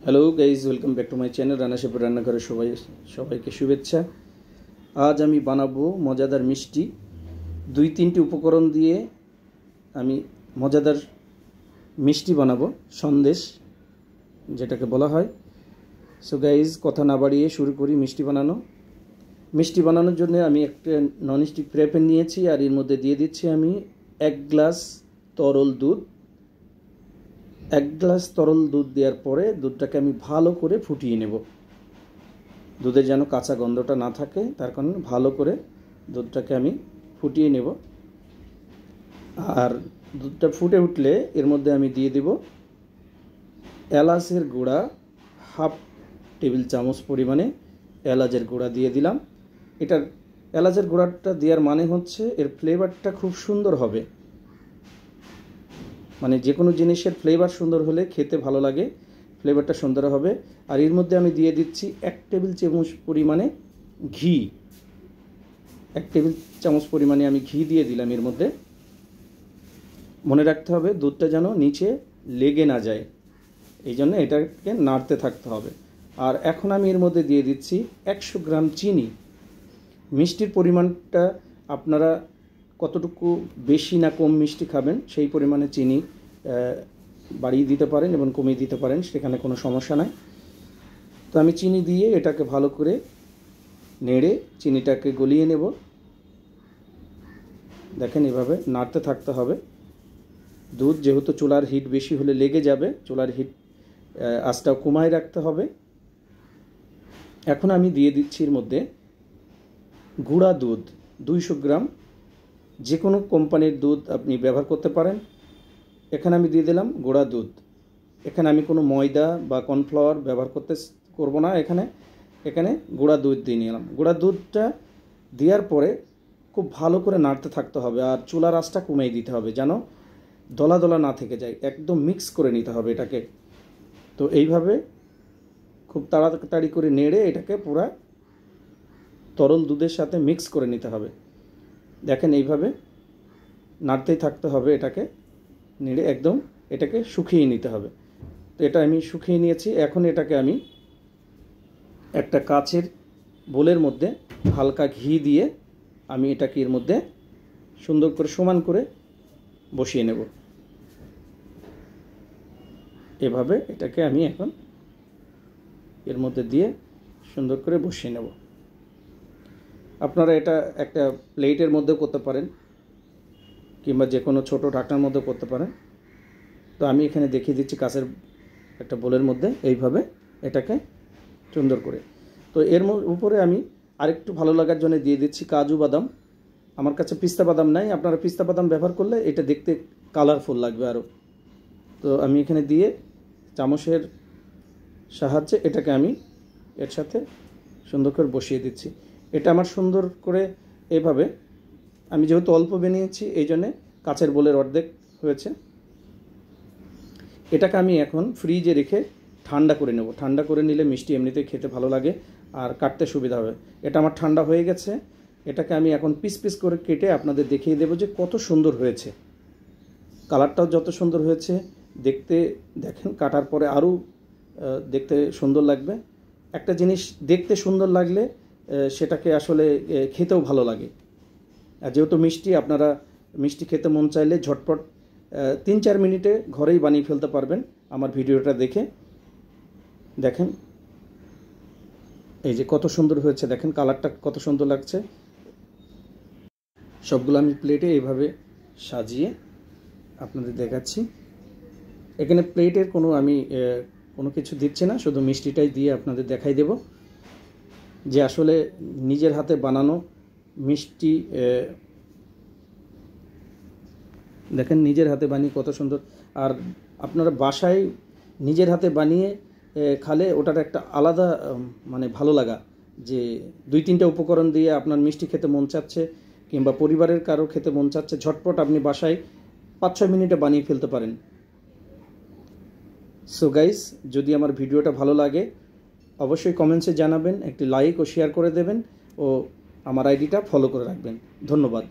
Hello guys, welcome back to my channel রান্না শেফের রান্নাঘরে সবাইকে শুভেচ্ছা। আজ আমি বানাবো মজাদার মিষ্টি। 2-3টি উপকরণ দিয়ে আমি মজাদার মিষ্টি বানাবো, সন্দেশ যেটাকে বলা হয়। সো গাইজ, কথা না বাড়িয়ে শুরু করি মিষ্টি বানানো। মিষ্টি বানানোর জন্য আমি একটা ননস্টিক ফ্রাই প্যান নিয়েছি, আর এর মধ্যে দিয়ে দিচ্ছি আমি 1 গ্লাস তরল দুধ। 1 গ্লাস তরল দুধ দেওয়ার পরে দুধটাকে আমি ভালো করে ফুটিয়ে নেব। দুধের যেন কাঁচা গন্ধটা না থাকে, তার কারণে ভালো করে দুধটাকে আমি ফুটিয়ে নেব। আর দুধটা ফুটে উঠলে এর মধ্যে আমি দিয়ে দেব এলাচের গুঁড়া, 1/2 টেবিল চামচ পরিমাণে এলাচের গুঁড়া দিয়ে দিলাম। এটার এলাচের গুঁড়াটা দেওয়ার মানে হচ্ছে এর ফ্লেভারটা খুব সুন্দর হবে। মানে যে কোনো জিনিসের ফ্লেভার সুন্দর হলে খেতে ভালো লাগে, ফ্লেভারটা সুন্দর হবে। আর এর মধ্যে আমি দিয়ে দিচ্ছি 1 টেবিল চামচ পরিমাণে ঘি। 1 টেবিল চামচ পরিমাণে আমি ঘি দিয়ে দিলাম এর মধ্যে। মনে রাখতে হবে দুধটা যেন নিচে লেগে না যায়, এই জন্য এটাকে নাড়তে থাকতে হবে। আর এখন আমি এর মধ্যে দিয়ে দিচ্ছি 100 গ্রাম চিনি। মিষ্টির পরিমাণটা আপনারা কতটুকু বেশি না কম মিষ্টি খাবেন সেই পরিমাণে চিনি বাড়িয়ে দিতে পারেন এবং কমিয়ে দিতে পারেন, সেখানে কোনো সমস্যা নাই। তো আমি চিনি দিয়ে এটাকে ভালো করে নেড়ে চিনিটাকে গলিয়ে নেব। দেখেন এভাবে নাড়তে থাকতে হবে। দুধ যেহেতু চুলার হিট বেশি হলে লেগে যাবে, চুলার হিট আঁচটাও কমায় রাখতে হবে। এখন আমি দিয়ে দিচ্ছি এর মধ্যে গুঁড়া দুধ 200 গ্রাম। যে কোনো কোম্পানির দুধ আপনি ব্যবহার করতে পারেন। এখানে আমি দিয়ে দিলাম গুঁড়া দুধ। এখানে আমি কোনো ময়দা বা কর্নফ্লাওয়ার ব্যবহার করব না। এখানে গুঁড়া দুধ দিয়ে নিলাম। গুঁড়া দুধটা দেওয়ার পরে খুব ভালো করে নাড়তে থাকতে হবে, আর চুলার আঁচটা কমিয়ে দিতে হবে যেন দলা দলা না থেকে যায়। একদম মিক্স করে নিতে হবে এটাকে। তো এইভাবে খুব তাড়াতাড়ি করে নেড়ে এটাকে পুরা তরল দুধের সাথে মিক্স করে নিতে হবে। দেখেন এইভাবে নাড়তেই থাকতে হবে, এটাকে নেড়ে একদম এটাকে শুকিয়ে নিতে হবে। তো এটা আমি শুকিয়ে নিয়েছি। এখন এটাকে আমি একটা কাচের বোলের মধ্যে হালকা ঘি দিয়ে আমি এটাকে এর মধ্যে সুন্দর করে সমান করে বসিয়ে নেব। এভাবে এটাকে আমি এখন এর মধ্যে দিয়ে সুন্দর করে বসিয়ে নেব। আপনারা এটা একটা প্লেটের মধ্যে করতে পারেন, কিংবা যে কোনো ছোটো ঢাকনার মধ্যে করতে পারেন। তো আমি এখানে দেখিয়ে দিচ্ছি কাঁচের একটা বোলের মধ্যে এইভাবে এটাকে সুন্দর করে। তো এর উপরে আমি আরেকটু ভালো লাগার জন্য দিয়ে দিচ্ছি কাজু বাদাম। আমার কাছে পিস্তা বাদাম নাই, আপনারা পিস্তা বাদাম ব্যবহার করলে এটা দেখতে কালারফুল লাগবে আরও। তো আমি এখানে দিয়ে চামচের সাহায্যে এটাকে আমি এর সাথে সুন্দর করে বসিয়ে দিচ্ছি। এটা আমার সুন্দর করে এভাবে, আমি যেহেতু অল্প বানিয়েছি এই জন্যে কাঁচের বোলের অর্ধেক হয়েছে। এটাকে আমি এখন ফ্রিজে রেখে ঠান্ডা করে নেব। ঠান্ডা করে নিলে মিষ্টি এমনিতেই খেতে ভালো লাগে আর কাটতে সুবিধা হবে। এটা আমার ঠান্ডা হয়ে গেছে। এটাকে আমি এখন পিস পিস করে কেটে আপনাদের দেখিয়ে দেবো যে কত সুন্দর হয়েছে। কালারটাও যত সুন্দর হয়েছে, দেখতে দেখেন কাটার পরে আরও দেখতে সুন্দর লাগবে। একটা জিনিস দেখতে সুন্দর লাগলে সেটাকে আসলে খেতেও ভালো লাগে। আর যেহেতু মিষ্টি, আপনারা মিষ্টি খেতে মন চাইলে ঝটপট 3-4 মিনিটে ঘরেই বানিয়ে ফেলতে পারবেন আমার ভিডিওটা দেখে। দেখেন এই যে কত সুন্দর হয়েছে, দেখেন কালারটা কত সুন্দর লাগছে। সবগুলো আমি প্লেটে এইভাবে সাজিয়ে আপনাদের দেখাচ্ছি। এখানে প্লেটের কোনো কিছু দিচ্ছি না, শুধু মিষ্টিটাই দিয়ে আপনাদের দেখাই দেব যে আসলে নিজের হাতে বানানো মিষ্টি। দেখেন নিজের হাতে বানিয়ে কত সুন্দর। আর আপনারা বাসায় নিজের হাতে বানিয়ে খালে ওটার একটা আলাদা মানে ভালো লাগা, যে 2-3টা উপকরণ দিয়ে আপনার মিষ্টি খেতে মন চাচ্ছে, কিংবা পরিবারের কারো খেতে মন চাচ্ছে, ঝটপট আপনি বাসায় 5-6 মিনিটে বানিয়ে ফেলতে পারেন। সো গাইস, যদি আমার ভিডিওটা ভালো লাগে অবশ্যই কমেন্টসে জানাবেন, একটি লাইক ও শেয়ার করে দেবেন, ও আমার আইডিটা ফলো করে রাখবেন। ধন্যবাদ।